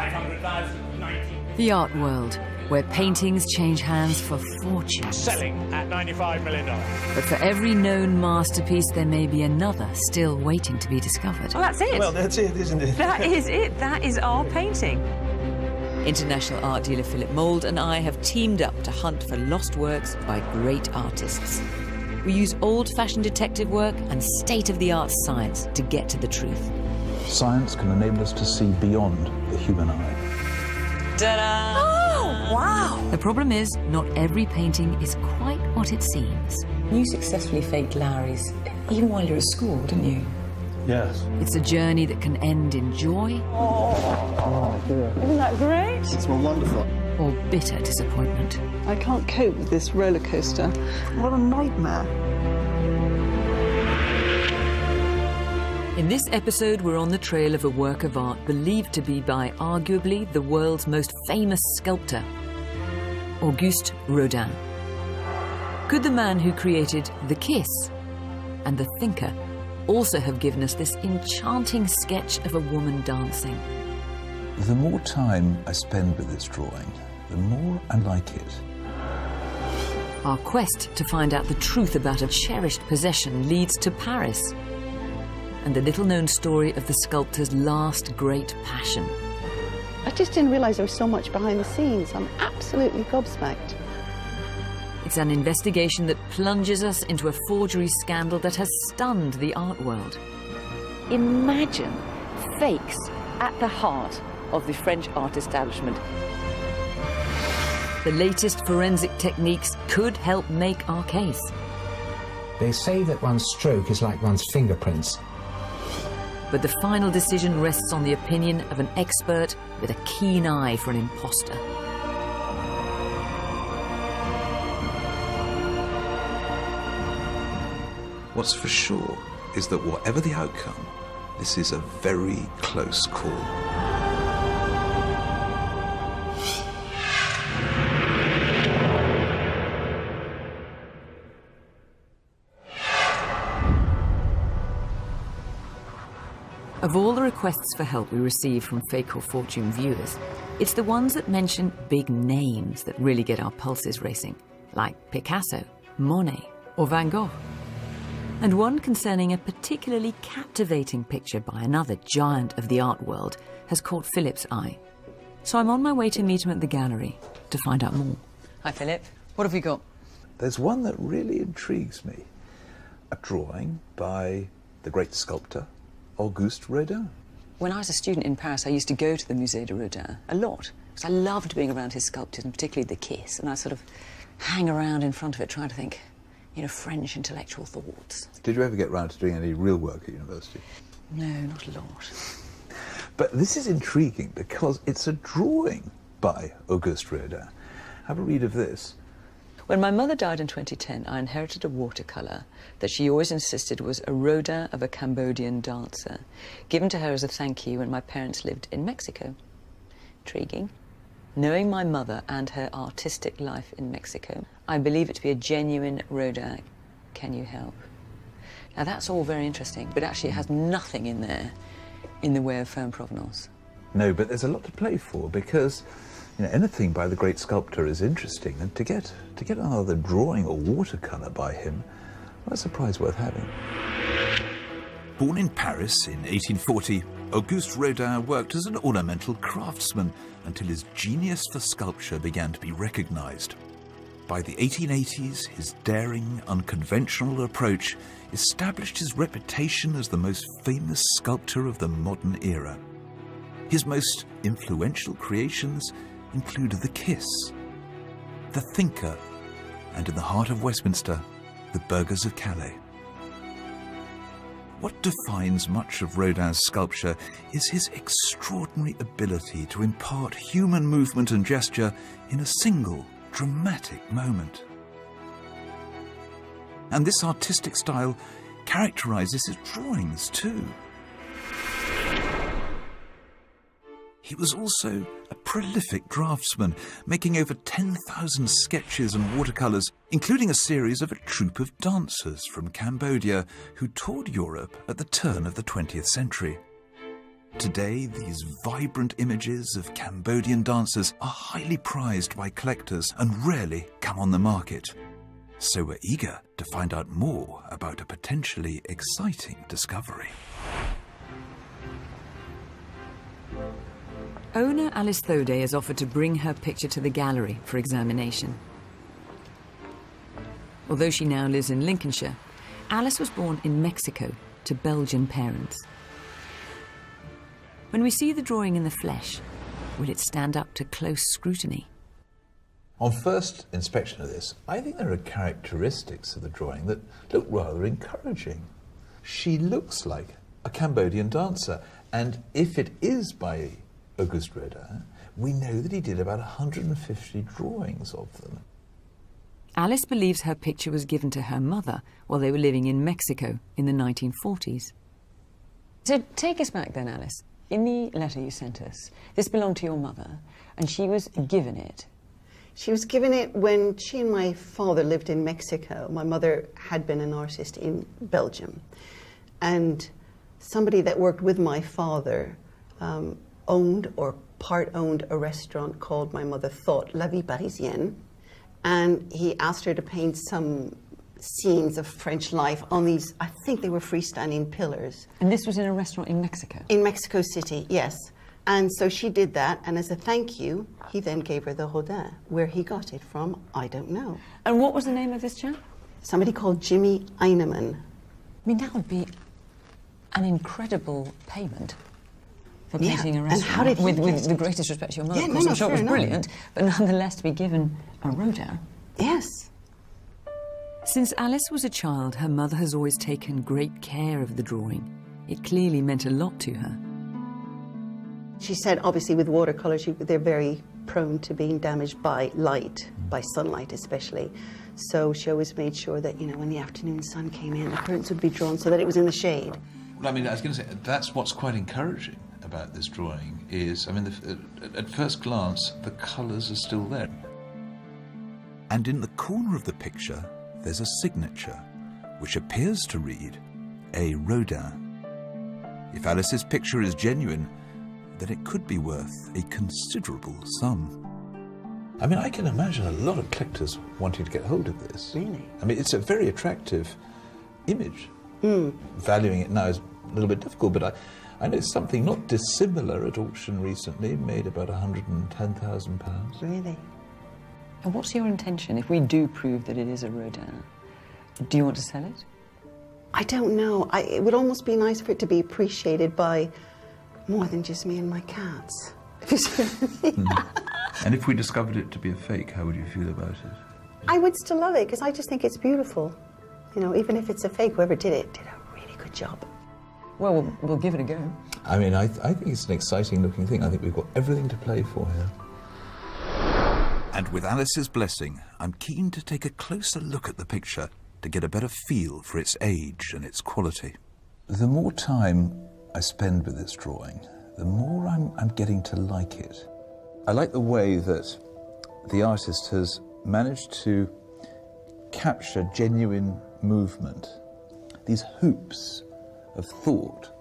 500,000, 90. The art world, where paintings change hands for fortunes. Selling at $95 million. But for every known masterpiece, there may be another still waiting to be discovered. Well, that's it. Well, that's it, isn't it? That is it. That is our painting. International art dealer Philip Mould and I have teamed up to hunt for lost works by great artists. We use old-fashioned detective work and state-of-the-art science to get to the truth. Science can enable us to see beyond the human eye. Ta-da! Oh, wow. The problem is, not every painting is quite what it seems. You successfully faked Larry's, even while you were at school, didn't you? Yes. It's a journey that can end in joy Isn't that great? It's wonderful. or bitter disappointment. I can't cope with this roller coaster. What a nightmare. In this episode, we're on the trail of a work of art believed to be by arguably the world's most famous sculptor, Auguste Rodin. Could the man who created The Kiss and The Thinker also have given us this enchanting sketch of a woman dancing? The more time I spend with this drawing, the more I like it. Our quest to find out the truth about a cherished possession leads to Paris and the little-known story of the sculptor's last great passion. I just didn't realise there was so much behind the scenes. I'm absolutely gobsmacked. It's an investigation that plunges us into a forgery scandal that has stunned the art world. Imagine fakes at the heart of the French art establishment. The latest forensic techniques could help make our case. They say that one's stroke is like one's fingerprints. But the final decision rests on the opinion of an expert with a keen eye for an imposter. What's for sure is that whatever the outcome, this is a very close call. Of all the requests for help we receive from fake or fortune viewers, it's the ones that mention big names that really get our pulses racing, like Picasso, Monet, or Van Gogh. And one concerning a particularly captivating picture by another giant of the art world has caught Philip's eye. So I'm on my way to meet him at the gallery to find out more. Hi, Philip. What have we got? There's one that really intrigues me. A drawing by the great sculptor, Auguste Rodin. When I was a student in Paris, I used to go to the Musée Rodin a lot, because I loved being around his sculptures, and particularly The Kiss, and I sort of hang around in front of it trying to think, you know, French intellectual thoughts. Did you ever get round to doing any real work at university? No, not a lot. But this is intriguing because it's a drawing by Auguste Rodin. Have a read of this. When my mother died in 2010, I inherited a watercolour that she always insisted was a Rodin of a Cambodian dancer, given to her as a thank you when my parents lived in Mexico. Intriguing. Knowing my mother and her artistic life in Mexico, I believe it to be a genuine Rodin. Can you help? Now that's all very interesting, but actually it has nothing in there in the way of firm provenance. No, but there's a lot to play for because, you know, anything by the great sculptor is interesting, and to get another drawing or watercolour by him, well, that's a prize worth having. Born in Paris in 1840, Auguste Rodin worked as an ornamental craftsman until his genius for sculpture began to be recognised. By the 1880s, his daring, unconventional approach established his reputation as the most famous sculptor of the modern era. His most influential creations include The Kiss, The Thinker, and in the heart of Westminster, The Burghers of Calais. What defines much of Rodin's sculpture is his extraordinary ability to impart human movement and gesture in a single, dramatic moment. And this artistic style characterises his drawings too. He was also a prolific draftsman, making over 10,000 sketches and watercolours, including a series of a troupe of dancers from Cambodia who toured Europe at the turn of the 20th century. Today, these vibrant images of Cambodian dancers are highly prized by collectors and rarely come on the market. So we're eager to find out more about a potentially exciting discovery. Owner Alice Thoday has offered to bring her picture to the gallery for examination. Although she now lives in Lincolnshire, Alice was born in Mexico to Belgian parents. When we see the drawing in the flesh, will it stand up to close scrutiny? On first inspection of this, I think there are characteristics of the drawing that look rather encouraging. She looks like a Cambodian dancer, and if it is by Auguste Rodin, we know that he did about 150 drawings of them. Alice believes her picture was given to her mother while they were living in Mexico in the 1940s. So take us back then, Alice. In the letter you sent us, this belonged to your mother, and she was given it. She was given it when she and my father lived in Mexico. My mother had been an artist in Belgium. And somebody that worked with my father owned or part-owned a restaurant called, my mother thought, La Vie Parisienne. And he asked her to paint some scenes of French life on these, I think they were freestanding pillars. And this was in a restaurant in Mexico? In Mexico City, yes. And so she did that, and as a thank you, he then gave her the Rodin. Where he got it from, I don't know. And what was the name of this chap? Somebody called Jimmy Einemann. I mean, that would be an incredible payment for Yeah, painting a and restaurant. how did he with get the it? greatest respect to your mother, Yeah, of no, course, no, I'm sure it fair was enough. brilliant, but nonetheless to be given a Rodin. Yes. Since Alice was a child, her mother has always taken great care of the drawing. It clearly meant a lot to her. She said, obviously, with watercolours, they're very prone to being damaged by light, by sunlight especially. So she always made sure that, you know, when the afternoon sun came in, the curtains would be drawn so that it was in the shade. Well, I mean, I was going to say, that's what's quite encouraging about this drawing is, I mean, at first glance, the colours are still there. And in the corner of the picture, there's a signature, which appears to read, A. Rodin. If Alice's picture is genuine, then it could be worth a considerable sum. I mean, I can imagine a lot of collectors wanting to get hold of this. Really? I mean, it's a very attractive image. Valuing it now is a little bit difficult, but I know something not dissimilar at auction recently made about £110,000. Really? And what's your intention if we do prove that it is a Rodin? Do you want to sell it? I don't know. It would almost be nice for it to be appreciated by more than just me and my cats. And if we discovered it to be a fake, how would you feel about it? I would still love it, because I just think it's beautiful. You know, even if it's a fake, whoever did it did a really good job. Well, we'll give it a go. I mean, I think it's an exciting looking thing. I think we've got everything to play for here. And with Alice's blessing, I'm keen to take a closer look at the picture to get a better feel for its age and its quality. The more time I spend with this drawing, the more I'm getting to like it. I like the way that the artist has managed to capture genuine movement, these hoops of thought.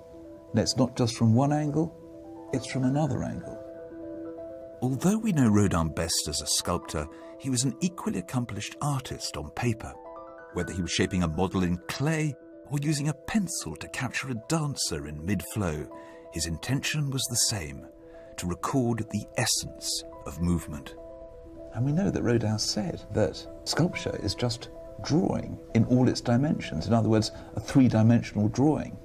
And it's not just from one angle, it's from another angle. Although we know Rodin best as a sculptor, he was an equally accomplished artist on paper. Whether he was shaping a model in clay or using a pencil to capture a dancer in mid-flow, his intention was the same, to record the essence of movement. And we know that Rodin said that sculpture is just drawing in all its dimensions. In other words, a three-dimensional drawing.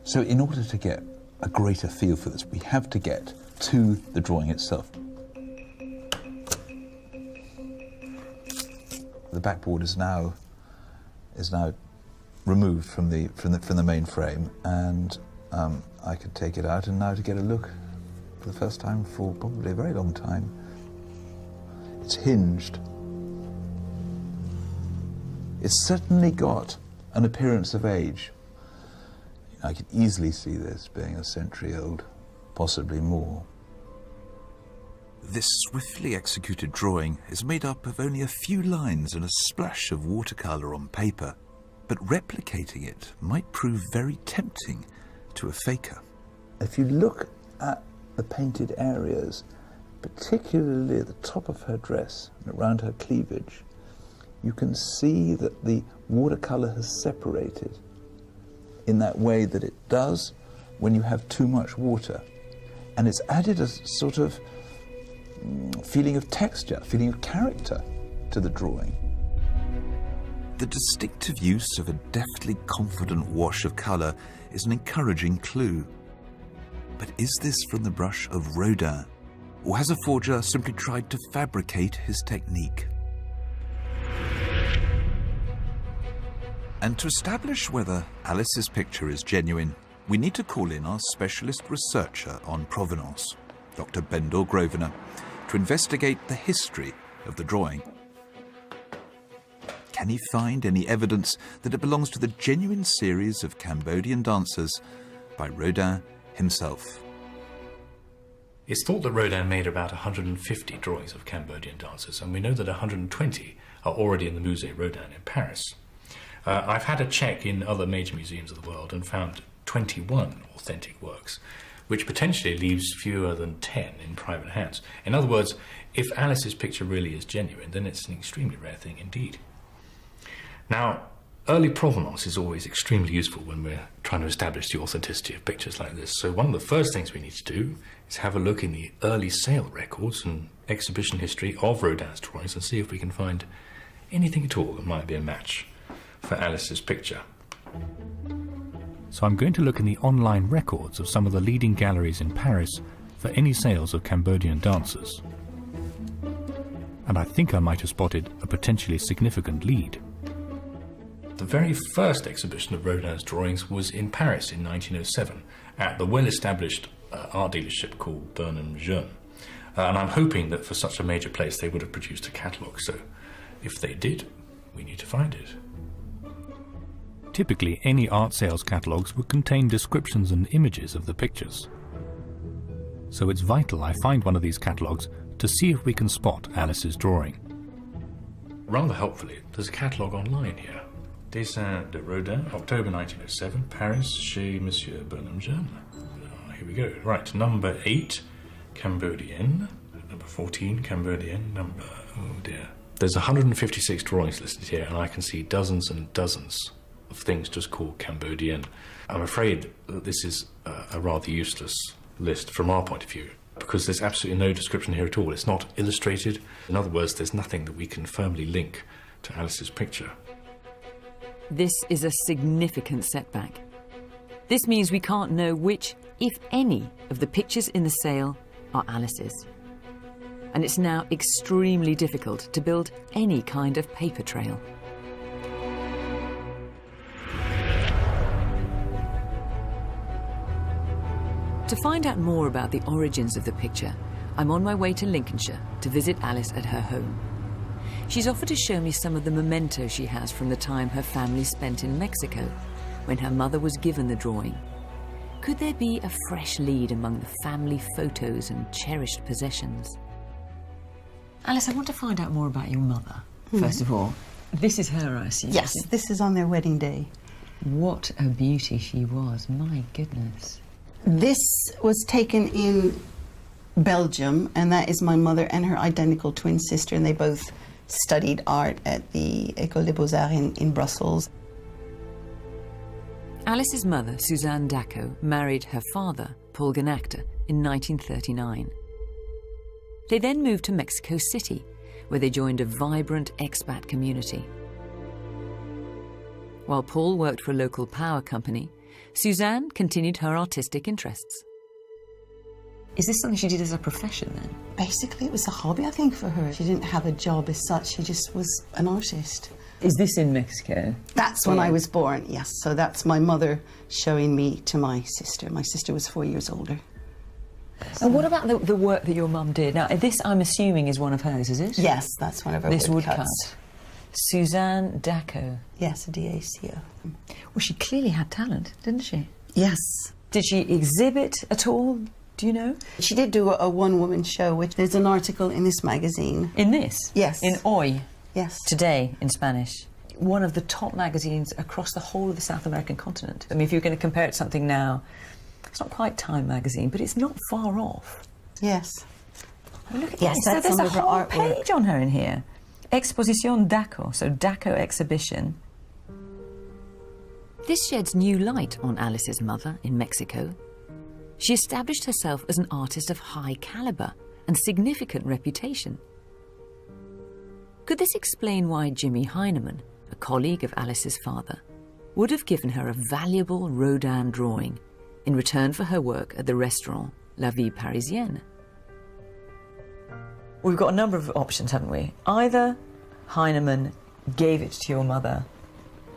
So in order to get a greater feel for this, we have to get to the drawing itself. The backboard is now removed from the main frame, and I could take it out and now to get a look for the first time for probably a very long time. It's hinged. It's certainly got an appearance of age. I could easily see this being a century old, possibly more. This swiftly executed drawing is made up of only a few lines and a splash of watercolour on paper, but replicating it might prove very tempting to a faker. If you look at the painted areas, particularly at the top of her dress and around her cleavage, you can see that the watercolour has separated in that way that it does when you have too much water. And it's added a sort of feeling of texture, feeling of character to the drawing. The distinctive use of a deftly confident wash of colour is an encouraging clue. But is this from the brush of Rodin, or has a forger simply tried to fabricate his technique? And to establish whether Alice's picture is genuine, we need to call in our specialist researcher on provenance, Dr. Bendor to investigate the history of the drawing. Can he find any evidence that it belongs to the genuine series of Cambodian dancers by Rodin himself? It's thought that Rodin made about 150 drawings of Cambodian dancers, and we know that 120 are already in the Musée Rodin in Paris. I've had a check in other major museums of the world and found 21 authentic works, which potentially leaves fewer than 10 in private hands. In other words, if Alice's picture really is genuine, then it's an extremely rare thing indeed. Now, early provenance is always extremely useful when we're trying to establish the authenticity of pictures like this. So one of the first things we need to do is have a look in the early sale records and exhibition history of Rodin's drawings and see if we can find anything at all that might be a match for Alice's picture. So I'm going to look in the online records of some of the leading galleries in Paris for any sales of Cambodian dancers. And I think I might have spotted a potentially significant lead. The very first exhibition of Rodin's drawings was in Paris in 1907 at the well-established art dealership called Bernam Jeune. And I'm hoping that for such a major place they would have produced a catalogue, so if they did, we need to find it. Typically, any art sales catalogues would contain descriptions and images of the pictures. So it's vital I find one of these catalogues to see if we can spot Alice's drawing. Rather helpfully, there's a catalogue online here. Dessin de Rodin, October 1907, Paris, chez Monsieur Bernam Jeune. Here we go. Right, number 8, Cambodian. Number 14, Cambodian. Number, oh dear. There's 156 drawings listed here, and I can see dozens and dozens of things just called Cambodian. I'm afraid that this is a rather useless list from our point of view, because there's absolutely no description here at all. It's not illustrated. In other words, there's nothing that we can firmly link to Alice's picture. This is a significant setback. This means we can't know which, if any, of the pictures in the sale are Alice's. And it's now extremely difficult to build any kind of paper trail. To find out more about the origins of the picture, I'm on my way to Lincolnshire to visit Alice at her home. She's offered to show me some of the mementos she has from the time her family spent in Mexico, when her mother was given the drawing. Could there be a fresh lead among the family photos and cherished possessions? Alice, I want to find out more about your mother, first of all. This is her, I assume. Yes, this is on their wedding day. What a beauty she was, my goodness. This was taken in Belgium, and that is my mother and her identical twin sister, and they both studied art at the École des Beaux-Arts in Brussels. Alice's mother, Suzanne Dacot, married her father, Paul Ganacter, in 1939. They then moved to Mexico City, where they joined a vibrant expat community. While Paul worked for a local power company, Suzanne continued her artistic interests. Is this something she did as a profession then? Basically, it was a hobby, I think, for her. She didn't have a job as such, she just was an artist. Is this in Mexico? That's when I was born, yes. So that's my mother showing me to my sister. My sister was 4 years older. And what about the work that your mum did? Now, this, I'm assuming, is one of hers, is it? Yes, that's one of her This woodcuts. woodcut. Suzanne Dacot. Yes, a DACO. Well, she clearly had talent, didn't she? Yes. Did she exhibit at all? Do you know? She did do a one-woman show, which there's an article in this magazine. In this? Yes. In Hoy? Yes. Today, in Spanish. One of the top magazines across the whole of the South American continent. I mean, if you're going to compare it to something now, It's not quite Time magazine, but it's not far off. Yes. Oh, look at Yes, this. So that's there's some a of her whole artwork. page on her in here. Exposition Daco, so Daco exhibition. This sheds new light on Alice's mother in Mexico. She established herself as an artist of high caliber and significant reputation. Could this explain why Jimmy Heinemann, a colleague of Alice's father, would have given her a valuable Rodin drawing in return for her work at the restaurant La Vie Parisienne? We've got a number of options, haven't we? Either Heinemann gave it to your mother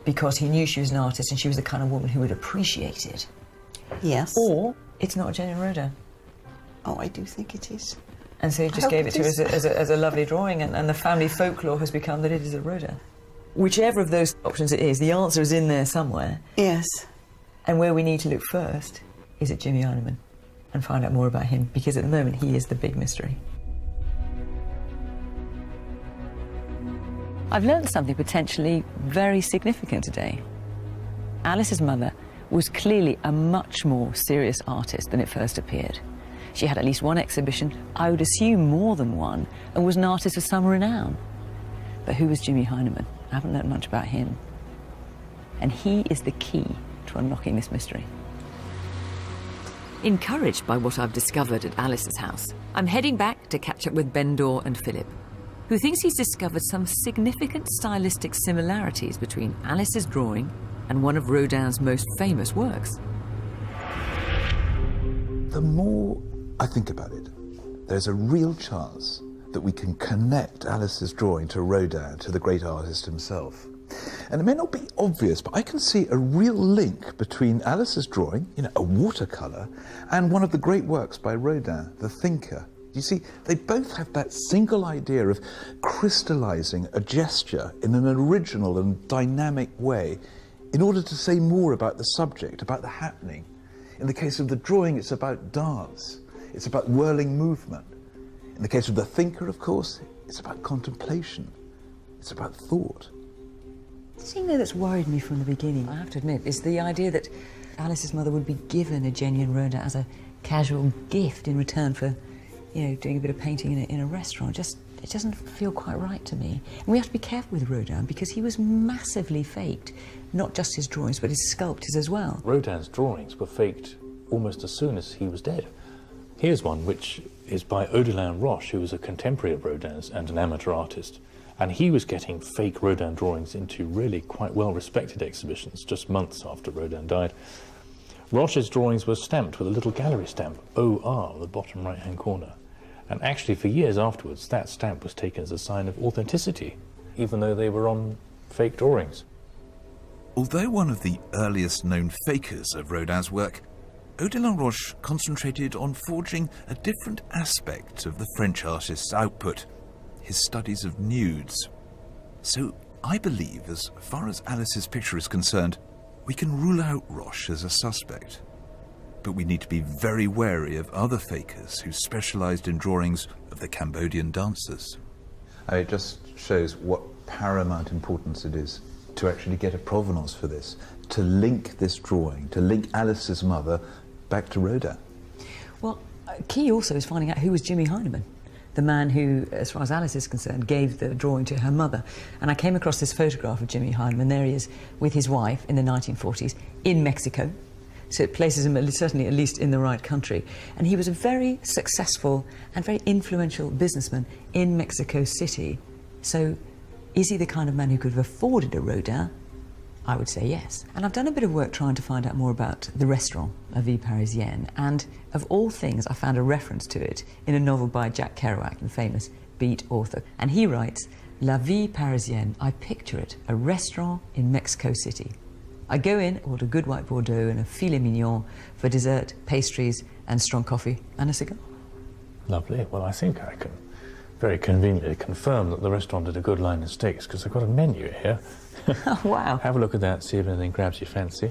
because he knew she was an artist and she was the kind of woman who would appreciate it. Yes. Or it's not a genuine Rodin. Oh, I do think it is. And so he just gave it to her as a lovely drawing, and the family folklore has become that it is a Rodin. Whichever of those options it is, the answer is in there somewhere. Yes. And where we need to look first is at Jimmy Heinemann and find out more about him, because at the moment he is the big mystery. I've learned something potentially very significant today. Alice's mother was clearly a much more serious artist than it first appeared. She had at least one exhibition, I would assume more than one, and was an artist of some renown. But who was Jimmy Heinemann? I haven't learned much about him. And he is the key to unlocking this mystery. Encouraged by what I've discovered at Alice's house, I'm heading back to catch up with Bendor and Philip, who thinks he's discovered some significant stylistic similarities between Alice's drawing and one of Rodin's most famous works. The more I think about it, there's a real chance that we can connect Alice's drawing to Rodin, to the great artist himself. And it may not be obvious, but I can see a real link between Alice's drawing, a watercolour, and one of the great works by Rodin, the thinker. You see, they both have that single idea of crystallising a gesture in an original and dynamic way in order to say more about the subject, about the happening. In the case of the drawing, it's about dance. It's about whirling movement. In the case of the thinker, of course, it's about contemplation. It's about thought. The thing though that's worried me from the beginning, I have to admit, is the idea that Alice's mother would be given a genuine Rodin as a casual gift in return for, doing a bit of painting in a restaurant. It doesn't feel quite right to me. And we have to be careful with Rodin because he was massively faked, not just his drawings, but his sculptures as well. Rodin's drawings were faked almost as soon as he was dead. Here's one which is by Odilon Roche, who was a contemporary of Rodin's and an amateur artist. And he was getting fake Rodin drawings into really quite well-respected exhibitions just months after Rodin died. Roche's drawings were stamped with a little gallery stamp, OR, on the bottom right-hand corner. And actually, for years afterwards, that stamp was taken as a sign of authenticity, even though they were on fake drawings. Although one of the earliest known fakers of Rodin's work, Odilon Roche concentrated on forging a different aspect of the French artist's output, his studies of nudes. So I believe, as far as Alice's picture is concerned, we can rule out Roche as a suspect. But we need to be very wary of other fakers who specialised in drawings of the Cambodian dancers. It just shows what paramount importance it is to actually get a provenance for this, to link this drawing, to link Alice's mother back to Rodin. Well, key also is finding out who was Jimmy Heinemann, the man who, as far as Alice is concerned, gave the drawing to her mother. And I came across this photograph of Jimmy Heinemann. There he is with his wife in the 1940s in Mexico. So it places him certainly at least in the right country. And he was a very successful and very influential businessman in Mexico City. So is he the kind of man who could have afforded a Rodin? I would say yes. And I've done a bit of work trying to find out more about the restaurant, La Vie Parisienne, and of all things, I found a reference to it in a novel by Jack Kerouac, the famous Beat author. And he writes, La Vie Parisienne, I picture it, a restaurant in Mexico City. I go in, order good white Bordeaux and a filet mignon for dessert, pastries, and strong coffee, and a cigar. Lovely. Well, I think I can very conveniently confirm that the restaurant did a good line of steaks, because I've got a menu here. Oh, wow. Have a look at that, see if anything grabs your fancy.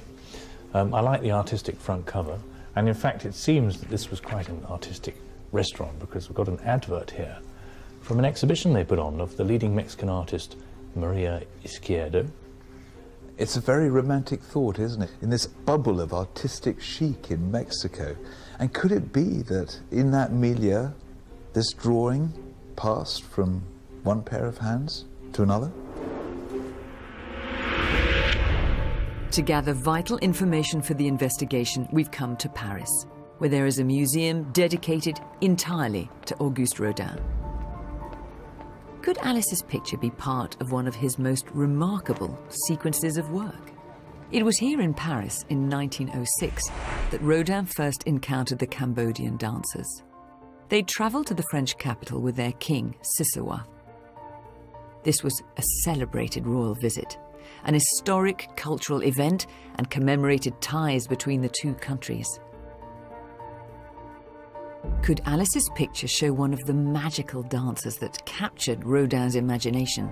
I like the artistic front cover, and in fact it seems that this was quite an artistic restaurant, because we've got an advert here from an exhibition they put on of the leading Mexican artist Maria Izquierdo. It's a very romantic thought, isn't it? In this bubble of artistic chic in Mexico. And could it be that in that milieu, this drawing passed from one pair of hands to another? To gather vital information for the investigation, we've come to Paris, where there is a museum dedicated entirely to Auguste Rodin. Could Alice's picture be part of one of his most remarkable sequences of work? It was here in Paris in 1906 that Rodin first encountered the Cambodian dancers. They'd travelled to the French capital with their king, Sisawa. This was a celebrated royal visit, an historic cultural event and commemorated ties between the two countries. Could Alice's picture show one of the magical dances that captured Rodin's imagination?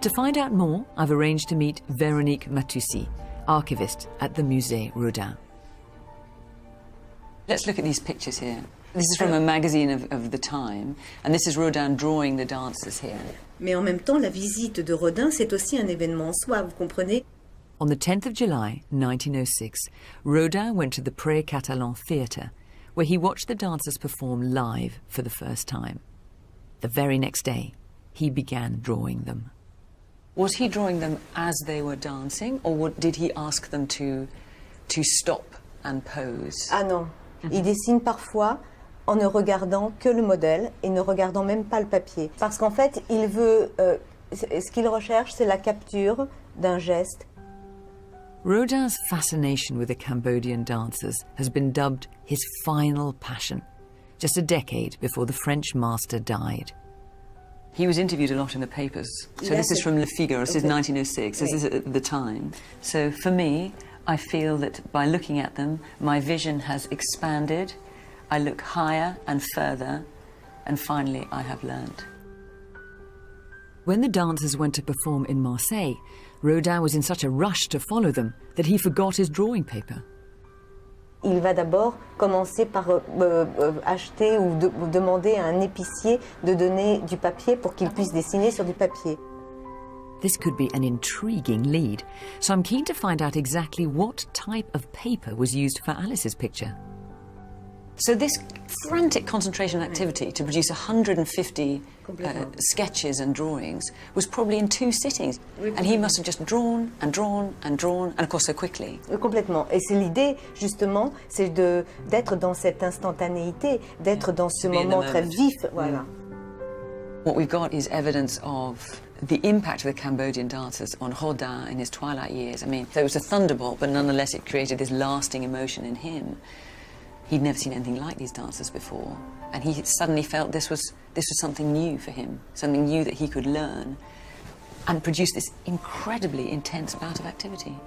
To find out more, I've arranged to meet Véronique Matussi, archivist at the Musée Rodin. Let's look at these pictures here. This is from a magazine of the time, and this is Rodin drawing the dancers here. Mais en même temps, la visite de Rodin, c'est aussi un événement en soi, vous comprenez? On the 10th of July, 1906, Rodin went to the Pré Catalan Theatre, where he watched the dancers perform live for the first time. The very next day, he began drawing them. Was he drawing them as they were dancing, or did he ask them to stop and pose? Ah non, il dessine parfois en ne regardant que le modèle et ne regardant même pas le papier. Parce qu'en fait, il veut, ce qu'il recherche, c'est la capture d'un geste. Rodin's fascination with the Cambodian dancers has been dubbed his final passion, just a decade before the French master died. He was interviewed a lot in the papers. So Yes, this is from Le Figaro, this is 1906, this is Oui. at the time. So for me, I feel that by looking at them, my vision has expanded, I look higher and further, and finally I have learned. When the dancers went to perform in Marseille, Rodin was in such a rush to follow them that he forgot his drawing paper. Il va d'abord commencer par acheter ou demander à un épicier de donner du papier pour qu'il puisse dessiner sur du papier. This could be an intriguing lead, so I'm keen to find out exactly what type of paper was used for Alice's picture. So this frantic concentration and activity to produce 150 sketches and drawings was probably in 2 sittings. And he must have just drawn and drawn and drawn, and of course so quickly. Complètement. Et c'est l'idée, justement, c'est d'être dans cette instantanéité, d'être dans ce moment très vif. Voilà. What we've got is evidence of the impact of the Cambodian dancers on Rodin in his twilight years. I mean, there was a thunderbolt, but nonetheless it created this lasting emotion in him. He'd never seen anything like these dancers before, and he suddenly felt this was something new for him, something new that he could learn, and produce this incredibly intense bout of activity.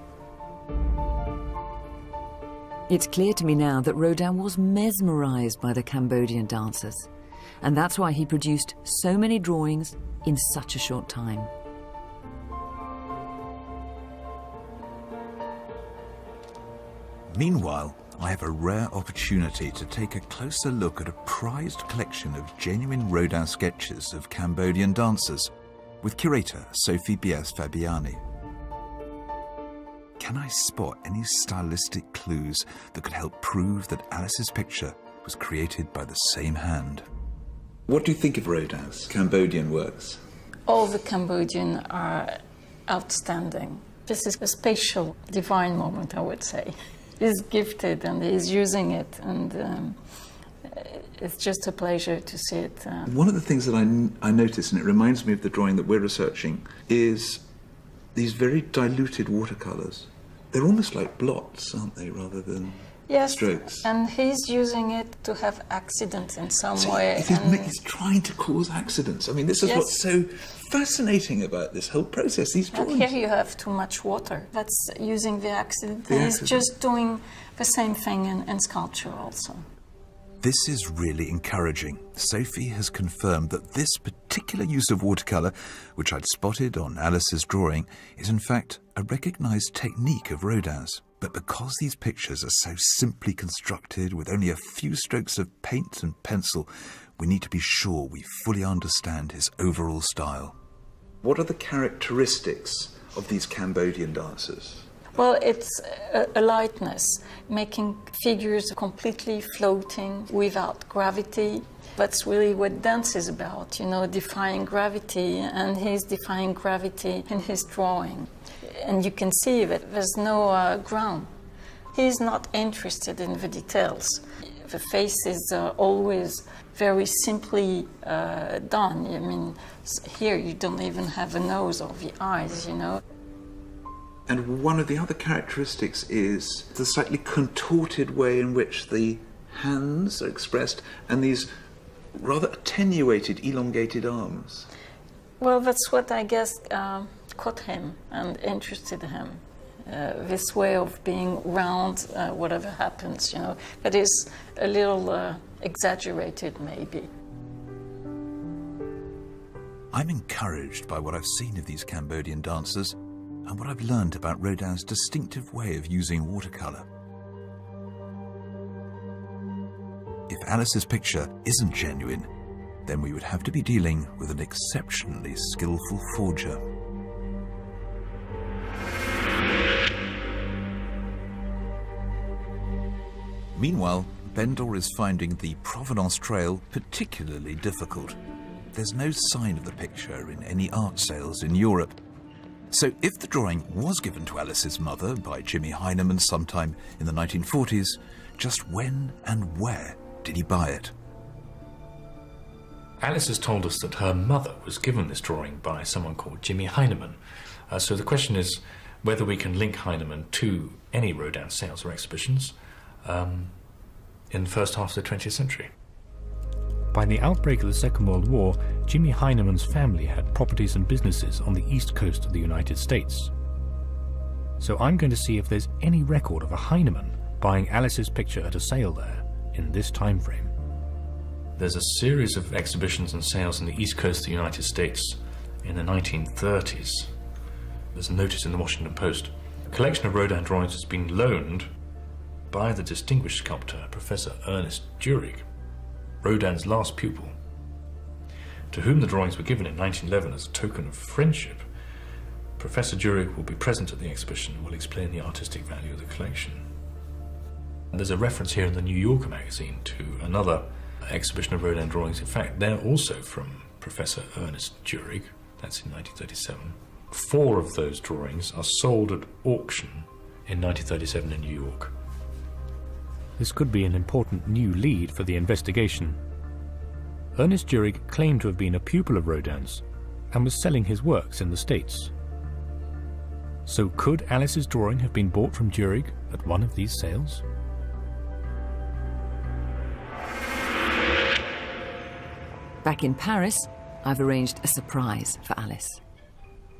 It's clear to me now that Rodin was mesmerized by the Cambodian dancers, and that's why he produced so many drawings in such a short time. Meanwhile, I have a rare opportunity to take a closer look at a prized collection of genuine Rodin sketches of Cambodian dancers with curator Sophie Bias-Fabiani. Can I spot any stylistic clues that could help prove that Alice's picture was created by the same hand? What do you think of Rodin's Cambodian works? All the Cambodian are outstanding. This is a spatial, divine moment, I would say. He's gifted and he's using it, and it's just a pleasure to see it. One of the things that I notice, and it reminds me of the drawing that we're researching, is these very diluted watercolours. They're almost like blots, aren't they, rather than strokes? And he's using it to have accidents in some way. He's trying to cause accidents. I mean, this is what's so fascinating about this whole process, these drawings. And here you have too much water. That's using the accident. He's just doing the same thing in sculpture also. This is really encouraging. Sophie has confirmed that this particular use of watercolour, which I'd spotted on Alice's drawing, is in fact a recognised technique of Rodin's. But because these pictures are so simply constructed with only a few strokes of paint and pencil, we need to be sure we fully understand his overall style. What are the characteristics of these Cambodian dancers? Well, it's a lightness, making figures completely floating without gravity. That's really what dance is about, you know, defying gravity, and he's defying gravity in his drawing. And you can see that there's no ground. He's not interested in the details. The face is always very simply done. I mean, here you don't even have a nose or the eyes, you know. And one of the other characteristics is the slightly contorted way in which the hands are expressed and these rather attenuated, elongated arms. Well, that's what I guess caught him and interested him. This way of being round, whatever happens, you know, that is a little exaggerated, maybe. I'm encouraged by what I've seen of these Cambodian dancers and what I've learned about Rodin's distinctive way of using watercolour. If Alice's picture isn't genuine, then we would have to be dealing with an exceptionally skillful forger. Meanwhile, Bendor is finding the Provenance Trail particularly difficult. There's no sign of the picture in any art sales in Europe. So if the drawing was given to Alice's mother by Jimmy Heinemann sometime in the 1940s, just when and where did he buy it? Alice has told us that her mother was given this drawing by someone called Jimmy Heinemann. So the question is whether we can link Heinemann to any Rodin sales or exhibitions in the first half of the 20th century. By the outbreak of the Second World War, Jimmy Heinemann's family had properties and businesses on the east coast of the United States. So I'm going to see if there's any record of a Heinemann buying Alice's picture at a sale there in this time frame. There's a series of exhibitions and sales on the east coast of the United States in the 1930s. There's a notice in the Washington Post. A collection of Rodin drawings has been loaned by the distinguished sculptor, Professor Ernest Durig, Rodin's last pupil, to whom the drawings were given in 1911 as a token of friendship. Professor Durig will be present at the exhibition and will explain the artistic value of the collection. And there's a reference here in the New Yorker magazine to another exhibition of Rodin drawings. In fact, they're also from Professor Ernest Durig. That's in 1937. 4 of those drawings are sold at auction in 1937 in New York. This could be an important new lead for the investigation. Ernest Durig claimed to have been a pupil of Rodin's and was selling his works in the States. So could Alice's drawing have been bought from Durig at one of these sales? Back in Paris, I've arranged a surprise for Alice.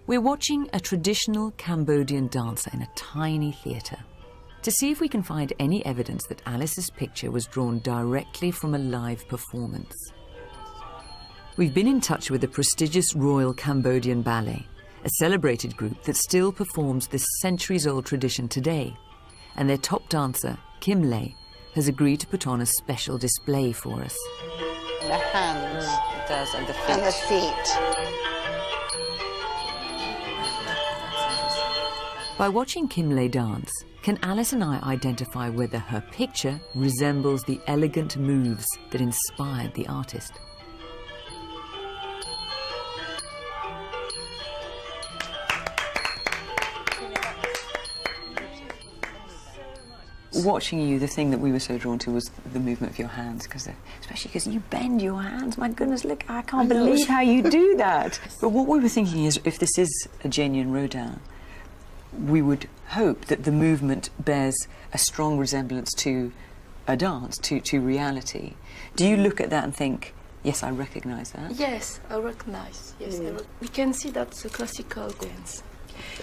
We're watching a traditional Cambodian dancer in a tiny theatre to see if we can find any evidence that Alice's picture was drawn directly from a live performance. We've been in touch with the prestigious Royal Cambodian Ballet, a celebrated group that still performs this centuries-old tradition today, and their top dancer, Kim Lay, has agreed to put on a special display for us. The hands. It does, and the feet. And the feet. By watching Kim Lay dance, can Alice and I identify whether her picture resembles the elegant moves that inspired the artist? Watching you, the thing that we were so drawn to was the movement of your hands, especially because you bend your hands. My goodness, look, I can't believe how you do that. But what we were thinking is, if this is a genuine Rodin, we would hope that the movement bears a strong resemblance to a dance, to reality. Do you look at that and think, yes, I recognise that? Yes, I recognise. Yes, we can see that's a classical dance.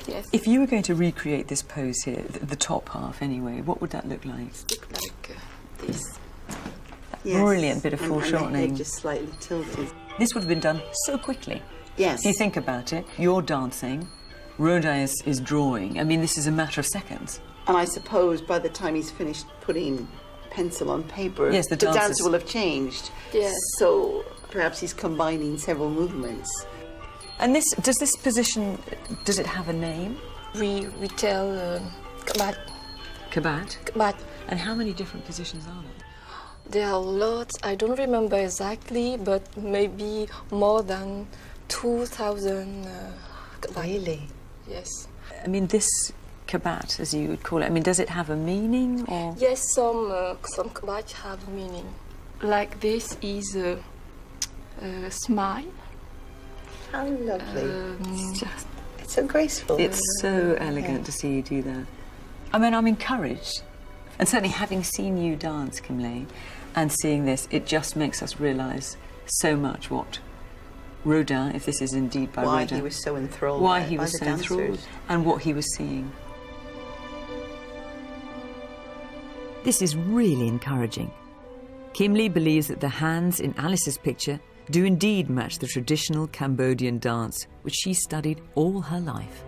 Yes. If you were going to recreate this pose here, the top half anyway, what would that look like? Look like this. Yes. Brilliant bit of foreshortening. And just slightly tilted. This would have been done so quickly. Yes. If you think about it, you're dancing, Rodin is drawing. I mean, this is a matter of seconds. And I suppose by the time he's finished putting pencil on paper, yes, the dancer will have changed. Yes. So perhaps he's combining several movements. And does this position, does it have a name? We tell kabat. Kabat? Kabat. And how many different positions are there? There are lots. I don't remember exactly, but maybe more than 2,000 kabat. Really? Yes. I mean, this kabat, as you would call it, I mean, does it have a meaning or? Yes, some kabat have meaning. Like this is a smile. How lovely. It's so graceful. It's so elegant to see you do that. I mean, I'm encouraged. And certainly having seen you dance, Kim-Lay, and seeing this, it just makes us realise so much what Rodin, if this is indeed by why Rodin, he was so enthralled. why he by was the so dancers. enthralled, and what he was seeing. This is really encouraging. Kim-Lay believes that the hands in Alice's picture do indeed match the traditional Cambodian dance, which she studied all her life.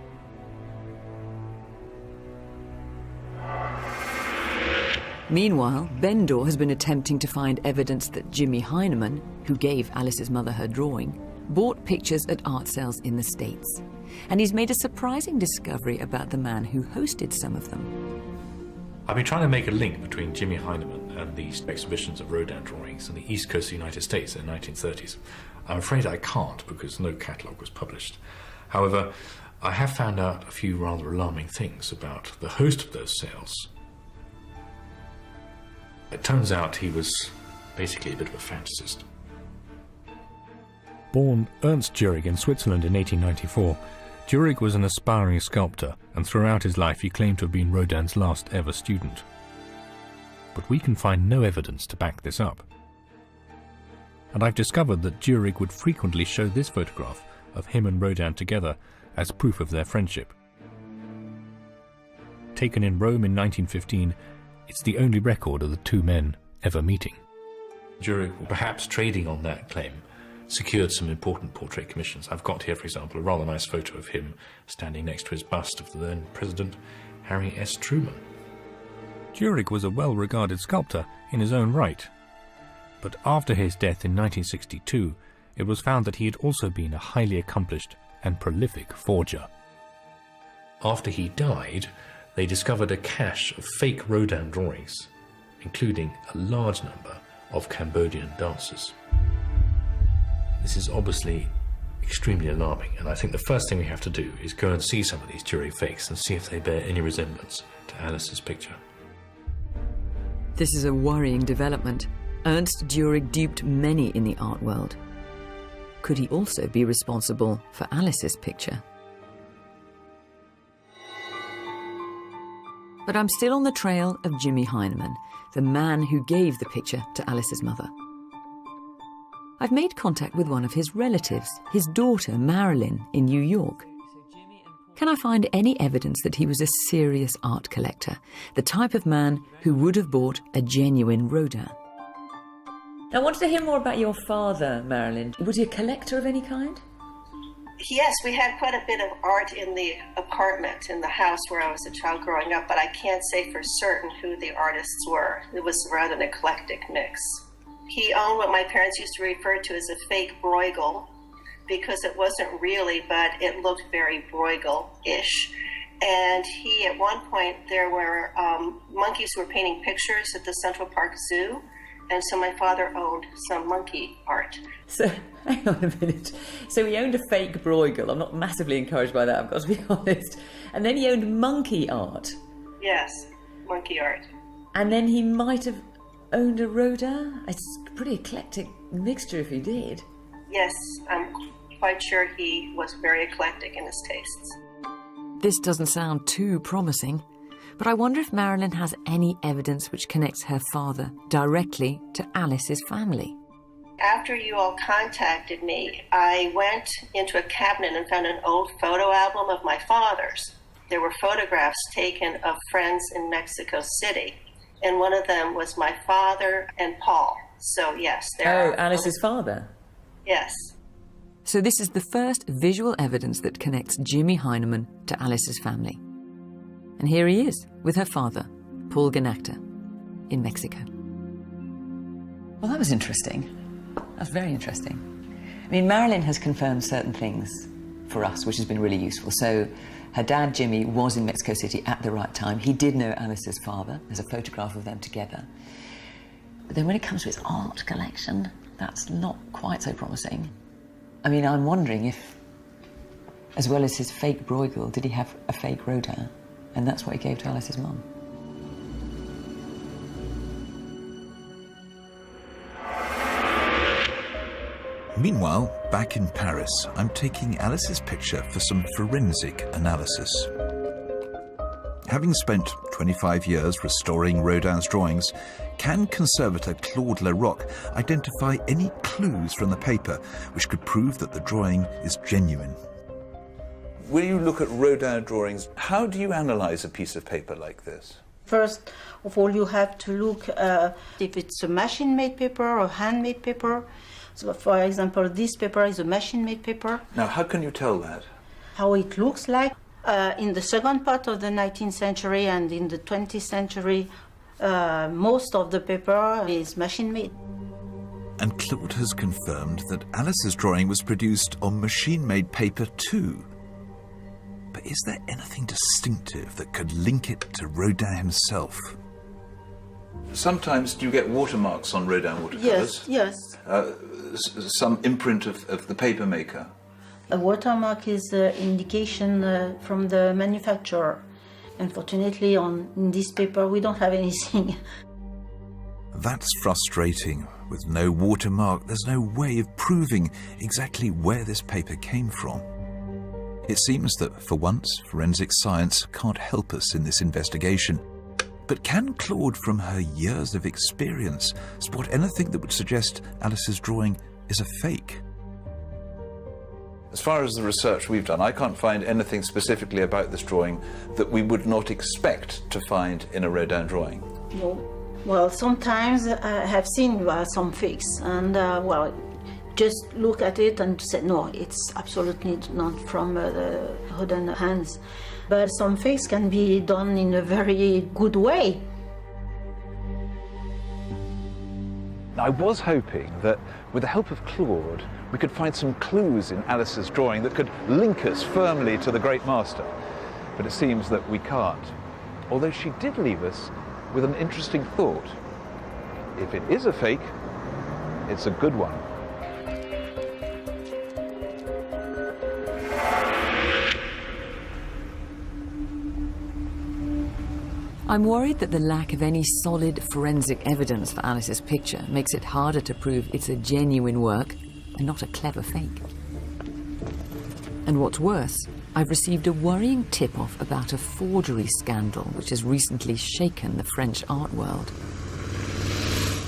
Meanwhile, Bendor has been attempting to find evidence that Jimmy Heinemann, who gave Alice's mother her drawing, bought pictures at art sales in the States. And he's made a surprising discovery about the man who hosted some of them. I've been trying to make a link between Jimmy Heinemann and these exhibitions of Rodin drawings in the East Coast of the United States in the 1930s. I'm afraid I can't because no catalogue was published. However, I have found out a few rather alarming things about the host of those sales. It turns out he was basically a bit of a fantasist. Born Ernest Durig in Switzerland in 1894, Durig was an aspiring sculptor, and throughout his life he claimed to have been Rodin's last ever student. But we can find no evidence to back this up. And I've discovered that Durig would frequently show this photograph of him and Rodin together as proof of their friendship. Taken in Rome in 1915, it's the only record of the two men ever meeting. Durig, perhaps trading on that claim, secured some important portrait commissions. I've got here, for example, a rather nice photo of him standing next to his bust of the then President Harry S. Truman. Durig was a well-regarded sculptor in his own right, but after his death in 1962, it was found that he had also been a highly accomplished and prolific forger. After he died, they discovered a cache of fake Rodin drawings, including a large number of Cambodian dancers. This is obviously extremely alarming, and I think the first thing we have to do is go and see some of these Durig fakes and see if they bear any resemblance to Alice's picture. This is a worrying development. Ernst Durig duped many in the art world. Could he also be responsible for Alice's picture? But I'm still on the trail of Jimmy Heinemann, the man who gave the picture to Alice's mother. I've made contact with one of his relatives, his daughter Marilyn, in New York. Can I find any evidence that he was a serious art collector, the type of man who would have bought a genuine Rodin? I wanted to hear more about your father, Marilyn. Was he a collector of any kind? Yes, we had quite a bit of art in the apartment, in the house where I was a child growing up, but I can't say for certain who the artists were. It was rather an eclectic mix. He owned what my parents used to refer to as a fake Bruegel, because it wasn't really, but it looked very Bruegel-ish. And he, at one point, there were monkeys who were painting pictures at the Central Park Zoo, and so my father owned some monkey art. So, hang on a minute. So he owned a fake Bruegel. I'm not massively encouraged by that, I've got to be honest. And then he owned monkey art. Yes, monkey art. And then he might have owned a Rodin? It's a pretty eclectic mixture if he did. Yes, I'm quite sure he was very eclectic in his tastes. This doesn't sound too promising, but I wonder if Marilyn has any evidence which connects her father directly to Alice's family. After you all contacted me, I went into a cabinet and found an old photo album of my father's. There were photographs taken of friends in Mexico City, and one of them was my father and Paul. So yes, there are... Alice's father? Yes. So this is the first visual evidence that connects Jimmy Heinemann to Alice's family. And here he is, with her father, Paul Ganacta, in Mexico. Well, that was interesting. That's very interesting. I mean, Marilyn has confirmed certain things for us, which has been really useful. So her dad, Jimmy, was in Mexico City at the right time. He did know Alice's father. There's a photograph of them together. But then when it comes to his art collection, that's not quite so promising. I mean, I'm wondering if, as well as his fake Bruegel, did he have a fake Rodin? And that's what he gave to Alice's mum. Meanwhile, back in Paris, I'm taking Alice's picture for some forensic analysis. Having spent 25 years restoring Rodin's drawings, can conservator Claude Leroc identify any clues from the paper which could prove that the drawing is genuine? When you look at Rodin drawings, how do you analyse a piece of paper like this? First of all, you have to look if it's a machine-made paper or handmade paper. So, for example, this paper is a machine-made paper. Now, how can you tell that? How it looks like. In the second part of the 19th century and in the 20th century, most of the paper is machine-made. And Claude has confirmed that Alice's drawing was produced on machine-made paper too. But is there anything distinctive that could link it to Rodin himself? Sometimes do you get watermarks on Rodin watercolours? Yes, yes. Some imprint of the paper maker? A watermark is an indication from the manufacturer. Unfortunately, in this paper, we don't have anything. That's frustrating. With no watermark, there's no way of proving exactly where this paper came from. It seems that, for once, forensic science can't help us in this investigation. But can Claude, from her years of experience, spot anything that would suggest Alice's drawing is a fake? As far as the research we've done, I can't find anything specifically about this drawing that we would not expect to find in a Rodin drawing. No. Well, sometimes I have seen some fakes, and well, just look at it and say, no, it's absolutely not from the Rodin hands. But some fakes can be done in a very good way. I was hoping that with the help of Claude, we could find some clues in Alice's drawing that could link us firmly to the great master. But it seems that we can't. Although she did leave us with an interesting thought. If it is a fake, it's a good one. I'm worried that the lack of any solid forensic evidence for Alice's picture makes it harder to prove it's a genuine work and not a clever fake. And what's worse, I've received a worrying tip-off about a forgery scandal which has recently shaken the French art world.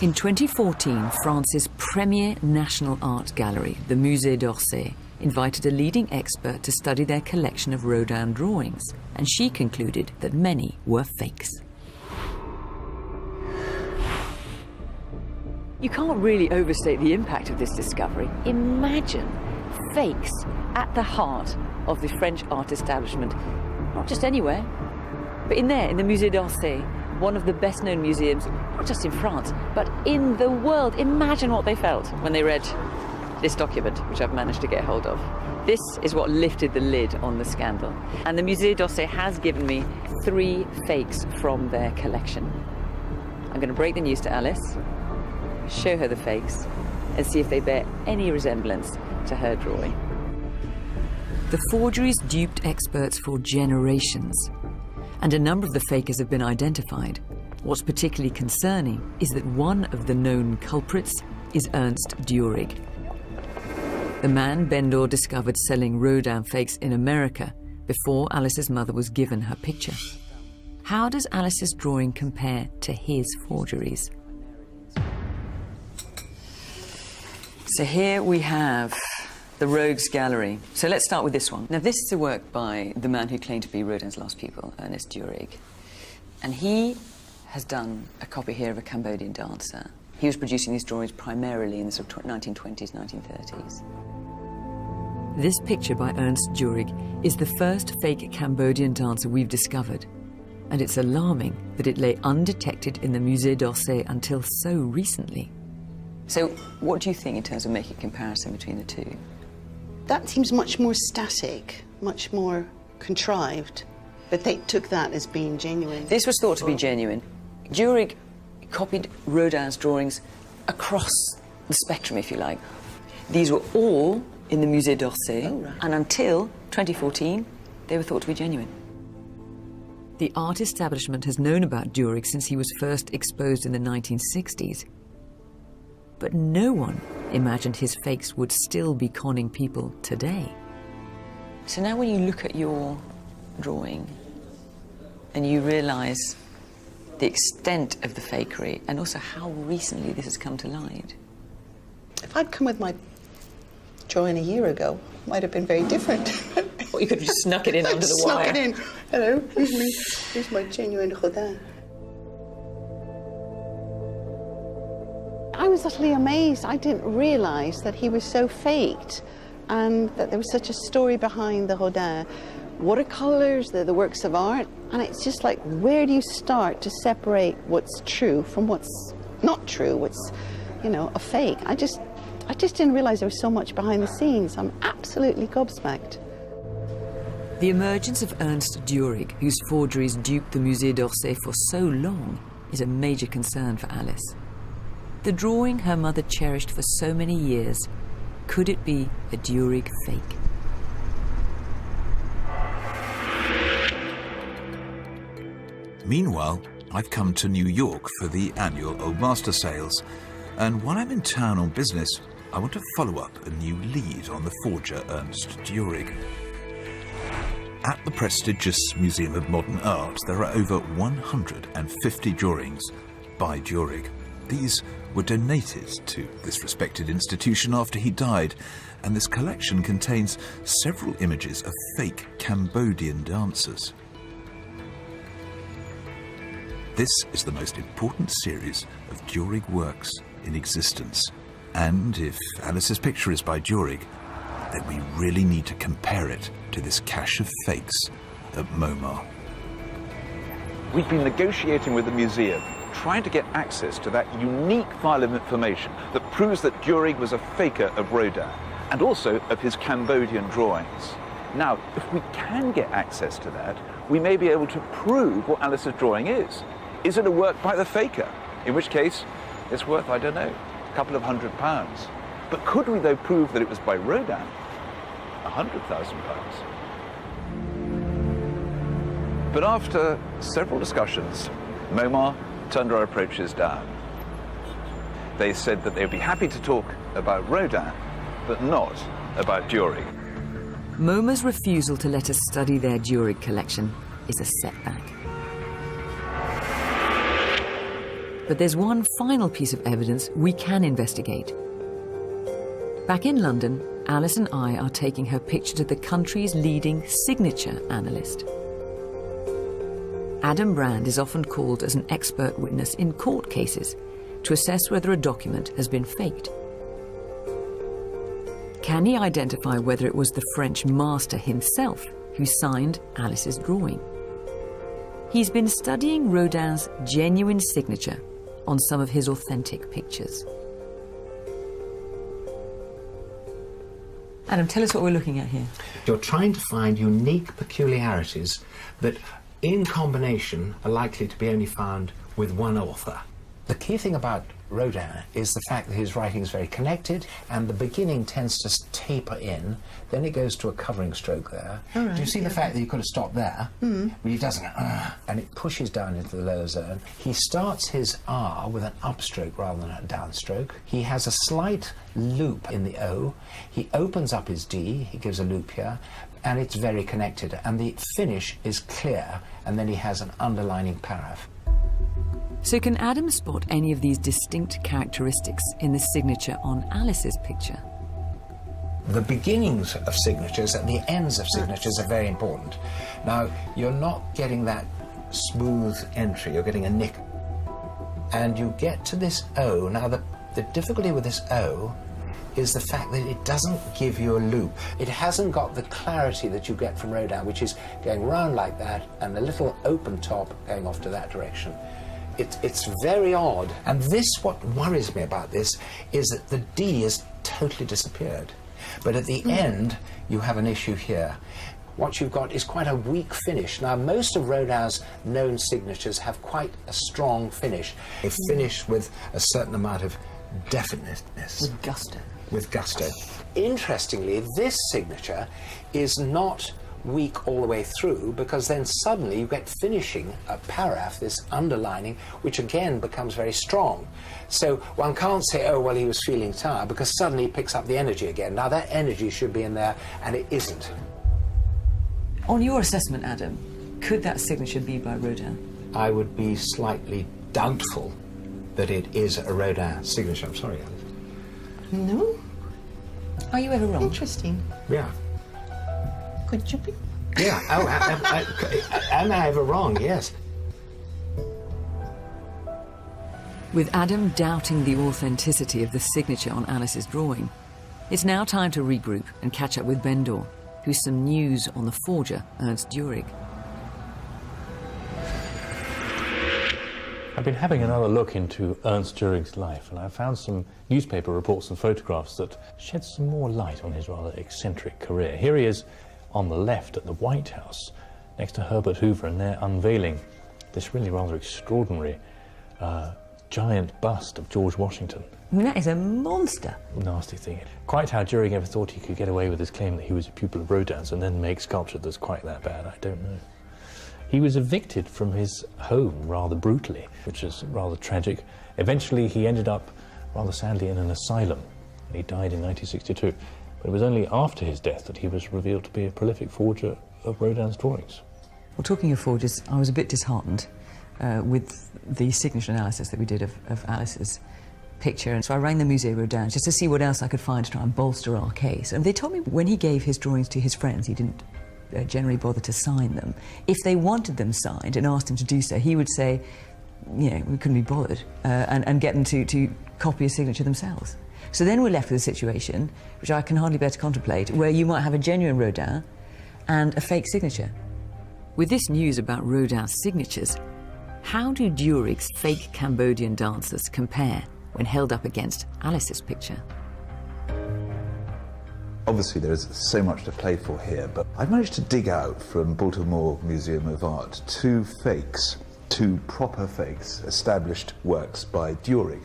In 2014, France's premier national art gallery, the Musée d'Orsay, invited a leading expert to study their collection of Rodin drawings, and she concluded that many were fakes. You can't really overstate the impact of this discovery. Imagine fakes at the heart of the French art establishment, not just anywhere, but in there, in the Musée d'Orsay, one of the best-known museums, not just in France, but in the world. Imagine what they felt when they read this document, which I've managed to get hold of. This is what lifted the lid on the scandal. And the Musée d'Orsay has given me 3 fakes from their collection. I'm going to break the news to Alice, show her the fakes, and see if they bear any resemblance to her drawing. The forgeries duped experts for generations, and a number of the fakers have been identified. What's particularly concerning is that one of the known culprits is Ernest Durig, the man Bendor discovered selling Rodin fakes in America before Alice's mother was given her picture. How does Alice's drawing compare to his forgeries? So here we have the Rogues Gallery. So let's start with this one. Now this is a work by the man who claimed to be Rodin's last pupil, Ernest Durig. And he has done a copy here of a Cambodian dancer. He was producing these drawings primarily in the sort of 1920s, 1930s. This picture by Ernest Durig is the first fake Cambodian dancer we've discovered. And it's alarming that it lay undetected in the Musée d'Orsay until so recently. So what do you think in terms of making a comparison between the two? That seems much more static, much more contrived. But they took that as being genuine. This was thought to be genuine. Durig copied Rodin's drawings across the spectrum, if you like. These were all in the Musée d'Orsay, and until 2014, they were thought to be genuine. The art establishment has known about Durig since he was first exposed in the 1960s. But no one imagined his fakes would still be conning people today. So now when you look at your drawing and you realise the extent of the fakery and also how recently this has come to light. If I'd come with my drawing a year ago, it might have been very different. Or you could have just snuck it in under the wire. Snuck it in. Hello, here's my genuine Rodin. I was utterly amazed. I didn't realise that he was so faked and that there was such a story behind the Rodin. Watercolours, they're the works of art, and it's just like, where do you start to separate what's true from what's not true, what's, you know, a fake? I just didn't realise there was so much behind the scenes. I'm absolutely gobsmacked. The emergence of Ernest Durig, whose forgeries duped the Musée d'Orsay for so long, is a major concern for Alice. The drawing her mother cherished for so many years, could it be a Durig fake? Meanwhile, I've come to New York for the annual Old Master sales, and while I'm in town on business, I want to follow up a new lead on the forger Ernest Durig. At the prestigious Museum of Modern Art, there are over 150 drawings by Durig. These were donated to this respected institution after he died, and this collection contains several images of fake Cambodian dancers. This is the most important series of Durig works in existence. And if Alice's picture is by Durig, then we really need to compare it to this cache of fakes at MoMA. We've been negotiating with the museum, trying to get access to that unique file of information that proves that Durig was a faker of Rodin, and also of his Cambodian drawings. Now, if we can get access to that, we may be able to prove what Alice's drawing is. Is it a work by the faker? In which case, it's worth, I don't know, a couple of £100. But could we, though, prove that it was by Rodin? £100,000. But after several discussions, MoMA turned our approaches down. They said that they'd be happy to talk about Rodin, but not about Durig. MoMA's refusal to let us study their Durig collection is a setback. But there's one final piece of evidence we can investigate. Back in London, Alice and I are taking her picture to the country's leading signature analyst. Adam Brand is often called as an expert witness in court cases to assess whether a document has been faked. Can he identify whether it was the French master himself who signed Alice's drawing? He's been studying Rodin's genuine signature on some of his authentic pictures. Adam, tell us what we're looking at here. You're trying to find unique peculiarities that, in combination, are likely to be only found with one author. The key thing about Rodin is the fact that his writing is very connected, and the beginning tends to taper in, then it goes to a covering stroke there. Right, do you see the fact that you could have stopped there? But he doesn't, and it pushes down into the lower zone. He starts his R with an upstroke rather than a downstroke. He has a slight loop in the O. He opens up his D, he gives a loop here, and it's very connected, and the finish is clear, and then he has an underlining paraph. So can Adam spot any of these distinct characteristics in the signature on Alice's picture? The beginnings of signatures and the ends of signatures are very important. Now, you're not getting that smooth entry, you're getting a nick. And you get to this O. Now, the difficulty with this O is the fact that it doesn't give you a loop. It hasn't got the clarity that you get from Rodin, which is going round like that and a little open top going off to that direction. It's very odd. And what worries me about this is that the D has totally disappeared. But at the end, you have an issue here. What you've got is quite a weak finish. Now, most of Rodin's known signatures have quite a strong finish. They finish with a certain amount of definiteness. With gusto. With gusto. Interestingly, this signature is not weak all the way through, because then suddenly you get finishing a paragraph, this underlining, which again becomes very strong. So one can't say, oh, well, he was feeling tired, because suddenly he picks up the energy again. Now, that energy should be in there, and it isn't. On your assessment, Adam, could that signature be by Rodin? I would be slightly doubtful that it is a Rodin signature. I'm sorry, Alice. No? Are you ever wrong? Interesting. Yeah. Could you be? Yeah. Oh, am I ever wrong? Yes. With Adam doubting the authenticity of the signature on Alice's drawing, it's now time to regroup and catch up with Bendor, who's some news on the forger, Ernest Durig. I've been having another look into Ernest Durig's life, and I found some newspaper reports and photographs that shed some more light on his rather eccentric career. Here he is on the left at the White House, next to Herbert Hoover, and they're unveiling this really rather extraordinary giant bust of George Washington. I mean, that is a monster. Nasty thing. Quite how Durig ever thought he could get away with his claim that he was a pupil of Rodin's and then make sculpture that's quite that bad, I don't know. He was evicted from his home rather brutally, which is rather tragic. Eventually he ended up, rather sadly, in an asylum. He died in 1962. But it was only after his death that he was revealed to be a prolific forger of Rodin's drawings. Well, talking of forgers, I was a bit disheartened with the signature analysis that we did of Alice's picture. And so I rang the Musée Rodin just to see what else I could find to try and bolster our case. And they told me when he gave his drawings to his friends, he didn't generally bother to sign them. If they wanted them signed and asked him to do so, he would say, you know, we couldn't be bothered, and get them to copy a signature themselves. So then we're left with a situation, which I can hardly bear to contemplate, where you might have a genuine Rodin and a fake signature. With this news about Rodin's signatures, how do Durig's fake Cambodian dancers compare when held up against Alice's picture? Obviously there is so much to play for here, but I've managed to dig out from Baltimore Museum of Art two proper fakes, established works by Durig.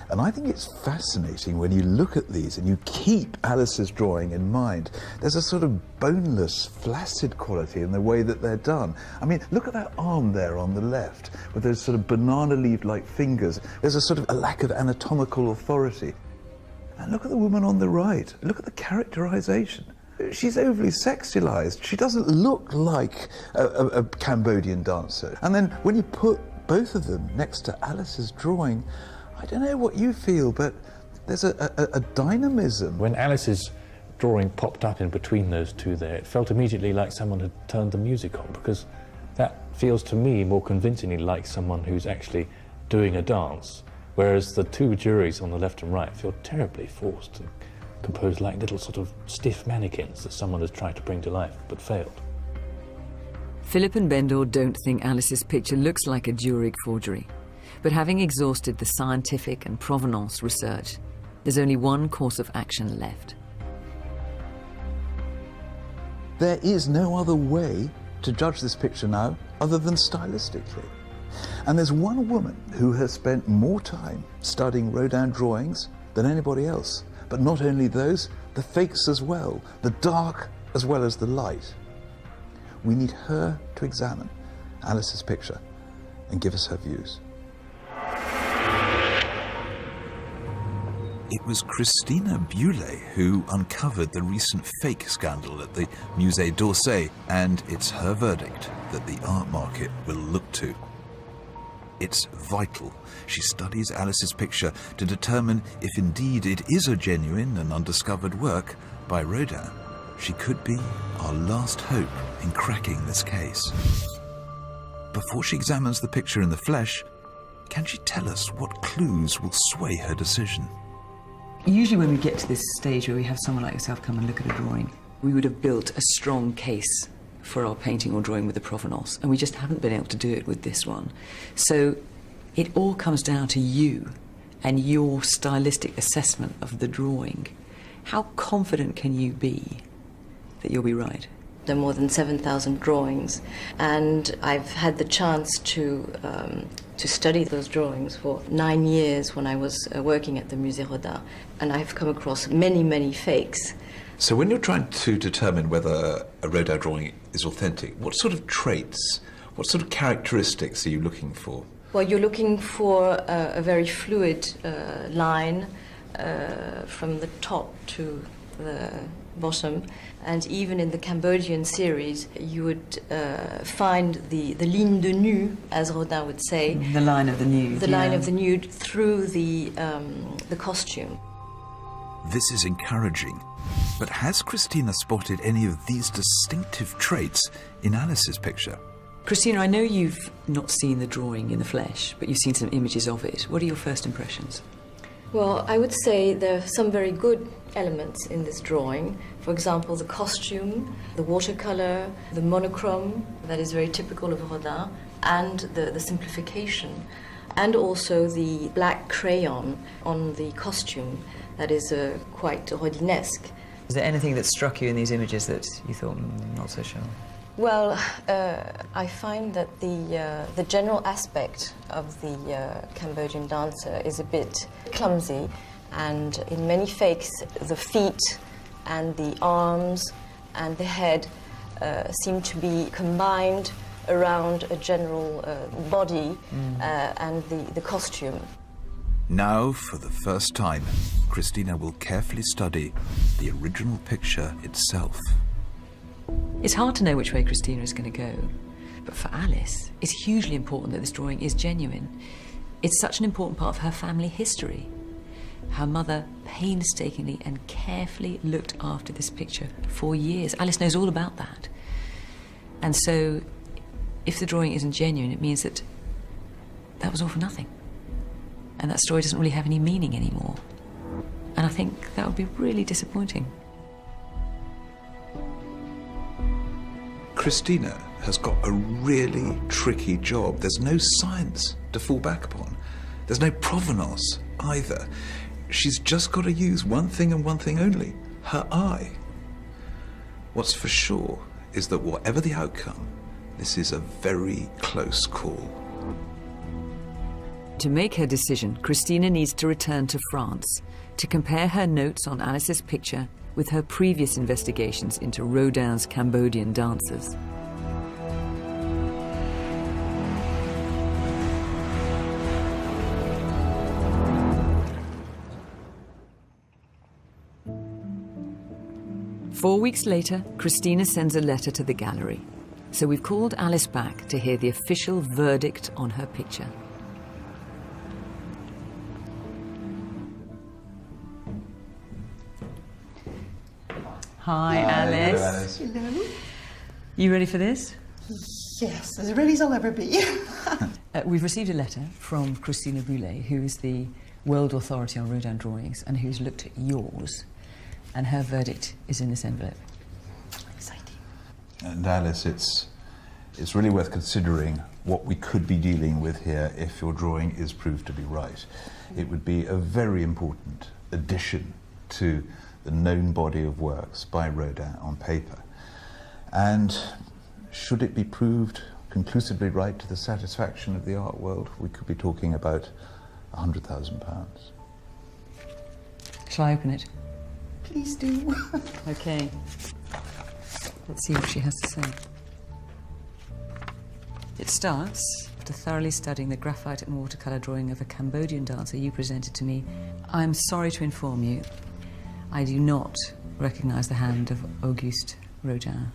And I think it's fascinating when you look at these and you keep Alice's drawing in mind. There's a sort of boneless, flaccid quality in the way that they're done. I mean, look at that arm there on the left, with those sort of banana leaf-like fingers. There's a sort of a lack of anatomical authority. And look at the woman on the right. Look at the characterization. She's overly sexualized. She doesn't look like a Cambodian dancer. And then when you put both of them next to Alice's drawing, I don't know what you feel, but there's a dynamism. When Alice's drawing popped up in between those two there, it felt immediately like someone had turned the music on, because that feels to me more convincingly like someone who's actually doing a dance, whereas the two Durigs on the left and right feel terribly forced and composed like little sort of stiff mannequins that someone has tried to bring to life but failed. Philip and Bendor don't think Alice's picture looks like a Durig forgery. But having exhausted the scientific and provenance research, there's only one course of action left. There is no other way to judge this picture now other than stylistically. And there's one woman who has spent more time studying Rodin drawings than anybody else. But not only those, the fakes as well, the dark as well as the light. We need her to examine Alice's picture and give us her views. It was Christina Bewley who uncovered the recent fake scandal at the Musée d'Orsay, and it's her verdict that the art market will look to. It's vital she studies Alice's picture to determine if indeed it is a genuine and undiscovered work by Rodin. She could be our last hope in cracking this case. Before she examines the picture in the flesh, can she tell us what clues will sway her decision? Usually when we get to this stage where we have someone like yourself come and look at a drawing, we would have built a strong case for our painting or drawing with the provenance, and we just haven't been able to do it with this one. So it all comes down to you and your stylistic assessment of the drawing. How confident can you be that you'll be right? There are more than 7,000 drawings, and I've had the chance to study those drawings for 9 years when I was working at the Musée Rodin, and I've come across many, many fakes. So when you're trying to determine whether a Rodin drawing is authentic, what sort of traits, what sort of characteristics are you looking for? Well, you're looking for a very fluid line from the top to the bottom, and even in the Cambodian series you would find the ligne de nu, as Rodin would say. The line of the nude. The line of the nude through the costume. This is encouraging. But has Christina spotted any of these distinctive traits in Alice's picture? Christina, I know you've not seen the drawing in the flesh, but you've seen some images of it. What are your first impressions? Well, I would say there are some very good elements in this drawing. For example, the costume, the watercolour, the monochrome, that is very typical of Rodin, and the simplification, and also the black crayon on the costume that is quite Rodinesque. Is there anything that struck you in these images that you thought, not so sure? Well, I find that the general aspect of the Cambodian dancer is a bit clumsy, and in many fakes the feet and the arms and the head seem to be combined around a general body and the costume. Now, for the first time, Christina will carefully study the original picture itself. It's hard to know which way Christina is going to go, but for Alice, it's hugely important that this drawing is genuine. It's such an important part of her family history. Her mother painstakingly and carefully looked after this picture for years. Alice knows all about that. And so, if the drawing isn't genuine, it means that that was all for nothing. And that story doesn't really have any meaning anymore. And I think that would be really disappointing. Christina has got a really tricky job. There's no science to fall back upon. There's no provenance either. She's just got to use one thing and one thing only, her eye. What's for sure is that whatever the outcome, this is a very close call. To make her decision, Christina needs to return to France to compare her notes on Alice's picture with her previous investigations into Rodin's Cambodian dancers. Four weeks later, Christina sends a letter to the gallery. So we've called Alice back to hear the official verdict on her picture. Hi, Alice. Hello, Alice. Hello. You ready for this? Yes, as ready as I'll ever be. We've received a letter from Christina Boulay, who is the world authority on Rodin drawings and who's looked at yours. And her verdict is in this envelope. Exciting. And Alice, it's really worth considering what we could be dealing with here if your drawing is proved to be right. It would be a very important addition to the known body of works by Rodin on paper. And should it be proved conclusively right to the satisfaction of the art world, we could be talking about £100,000. Shall I open it? Please do. Okay. Let's see what she has to say. It starts, after thoroughly studying the graphite and watercolour drawing of a Cambodian dancer you presented to me, I am sorry to inform you, I do not recognise the hand of Auguste Rodin.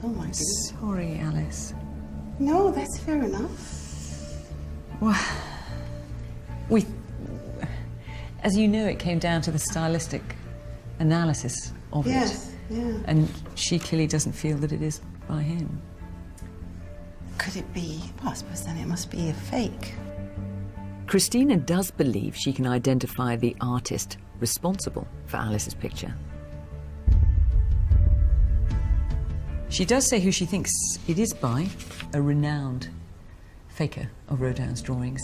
Oh my goodness. Sorry, Alice. No, that's fair enough. Well, as you know, it came down to the stylistic analysis of Yes, it. yeah. And she clearly doesn't feel that it is by him. Could it be? Well, I suppose then it must be a fake. Christina does believe she can identify the artist responsible for Alice's picture. She does say who she thinks it is by, a renowned faker of Rodin's drawings,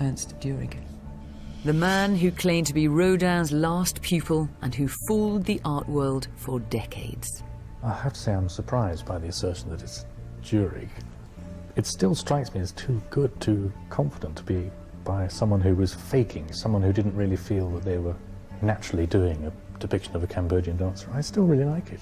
Ernest Durig. the man who claimed to be Rodin's last pupil and who fooled the art world for decades. I have to say I'm surprised by the assertion that it's Durig. It still strikes me as too good, too confident to be by someone who was faking, someone who didn't really feel that they were naturally doing a depiction of a Cambodian dancer. I still really like it.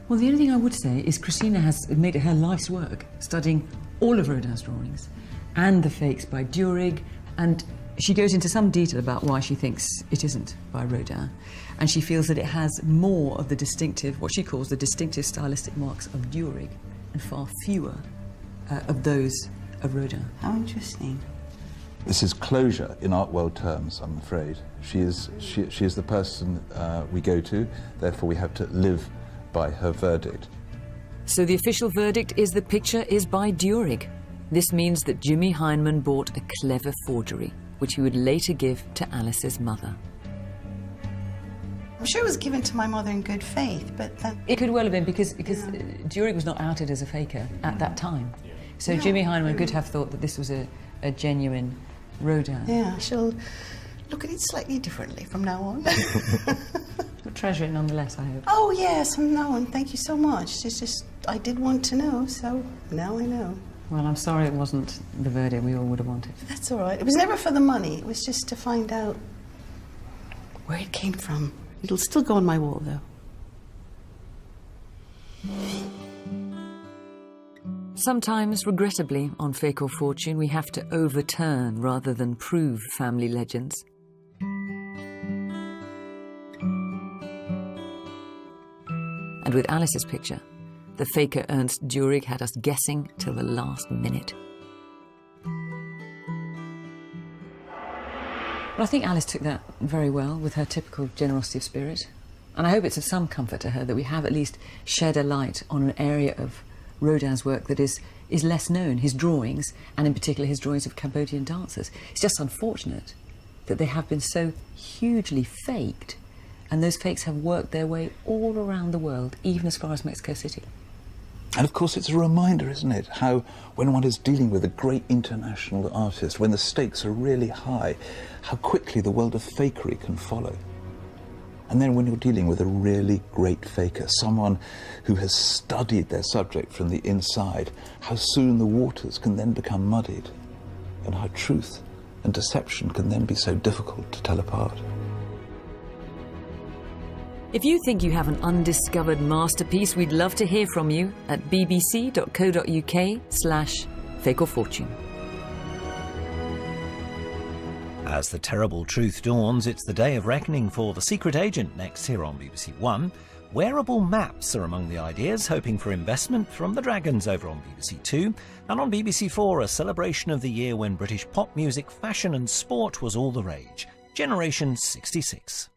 Well, the only thing I would say is Christina has made it her life's work, studying all of Rodin's drawings and the fakes by Durig, and she goes into some detail about why she thinks it isn't by Rodin, and she feels that it has more of the distinctive, what she calls the distinctive stylistic marks of Durig, and far fewer of those of Rodin. How interesting. This is closure in art world terms, I'm afraid. She is the person we go to, therefore we have to live by her verdict. So the official verdict is the picture is by Durig. This means that Jimmy Heinemann bought a clever forgery, which he would later give to Alice's mother. I'm sure it was given to my mother in good faith, but It could well have been because Durig was not outed as a faker at that time. So Jimmy Heinemann could have thought that this was a genuine Rodin. yeah, she'll look at it slightly differently from now on. But treasure it nonetheless, I hope. Oh yes, no, and thank you so much. It's just, I did want to know, so now I know. Well, I'm sorry it wasn't the verdict we all would have wanted. That's all right. It was never for the money. It was just to find out where it came from. It'll still go on my wall, though. Sometimes, regrettably, on Fake or Fortune, we have to overturn rather than prove family legends. And with Alice's picture, the faker Ernest Durig had us guessing till the last minute. But I think Alice took that very well with her typical generosity of spirit. And I hope it's of some comfort to her that we have at least shed a light on an area of Rodin's work that is less known, his drawings, and in particular his drawings of Cambodian dancers. It's just unfortunate that they have been so hugely faked, and those fakes have worked their way all around the world, even as far as Mexico City. And of course it's a reminder, isn't it, how when one is dealing with a great international artist, when the stakes are really high, how quickly the world of fakery can follow. And then when you're dealing with a really great faker, someone who has studied their subject from the inside, how soon the waters can then become muddied, and how truth and deception can then be so difficult to tell apart. If you think you have an undiscovered masterpiece, we'd love to hear from you at bbc.co.uk/fakeorfortune. As the terrible truth dawns, it's the day of reckoning for The Secret Agent, next here on BBC One. Wearable maps are among the ideas, hoping for investment from the Dragons over on BBC Two. And on BBC Four, a celebration of the year when British pop music, fashion and sport was all the rage. Generation 66.